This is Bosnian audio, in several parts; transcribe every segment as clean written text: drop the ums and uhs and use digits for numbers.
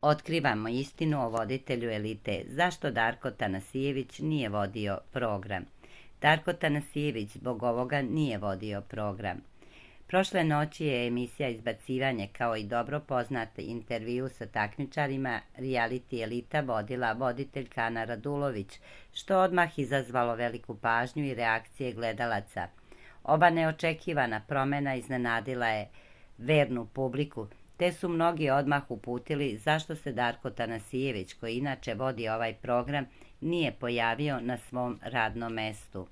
Otkrivamo istinu o voditelju elite. Zašto Darko Tanasijević nije vodio program? Darko Tanasijević zbog ovoga nije vodio program. Prošle noći je emisija Izbacivanje kao i dobro poznat intervju sa takmičarima reality elita vodila voditeljka Ana Radulović, što odmah izazvalo veliku pažnju i reakcije gledalaca. Ova neočekivana promena iznenadila je vernu publiku, te su mnogi odmah uputili zašto se Darko Tanasijević, koji inače vodi ovaj program, nije pojavio na svom radnom mestu.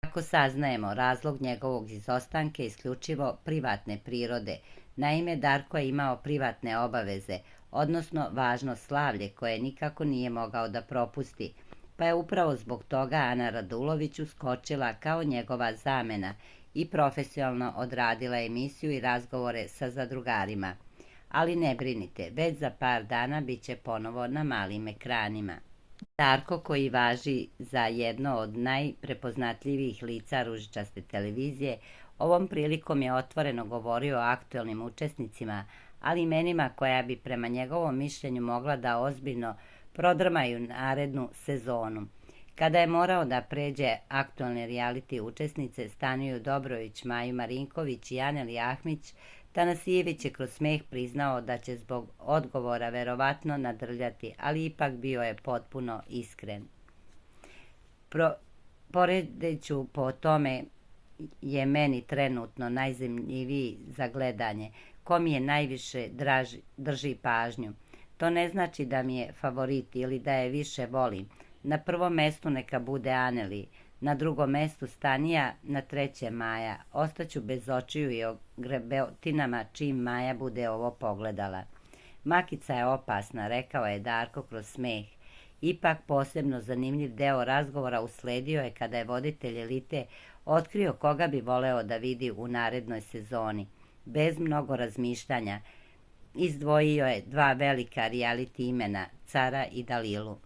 Kako saznajemo, razlog njegovog izostanka je isključivo privatne prirode. Naime, Darko je imao privatne obaveze, odnosno važno slavlje koje nikako nije mogao da propusti, pa je upravo zbog toga Ana Radulović uskočila kao njegova zamena i profesionalno odradila emisiju i razgovore sa zadrugarima. Ali ne brinite, već za par dana bit će ponovo na malim ekranima. Darko, koji važi za jedno od najprepoznatljivijih lica ružičaste televizije, ovom prilikom je otvoreno govorio o aktuelnim učesnicima, ali imenima koja bi prema njegovom mišljenju mogla da ozbiljno prodrmaju narednu sezonu. Kada je morao da pređe aktuelne reality učesnice Staniju Dobrović, Maju Marinković i Aneli Ahmić, Tanasijević je kroz smeh priznao da će zbog odgovora verovatno nadrljati, ali ipak bio je potpuno iskren. Poredeću po tome je meni trenutno najzanimljiviji za gledanje, ko mi je najviše drži pažnju. To ne znači da mi je favorit ili da je više volim. Na prvom mestu neka bude Aneli, na drugom mestu Stanija, na trećem Maja. Ostaću bez očiju i o grebotinama čim Maja bude ovo pogledala. Makica je opasna, rekao je Darko kroz smeh. Ipak posebno zanimljiv deo razgovora usledio je kada je voditelj elite otkrio koga bi voleo da vidi u narednoj sezoni. Bez mnogo razmišljanja izdvojio je dva velika reality imena, Cara i Dalilu.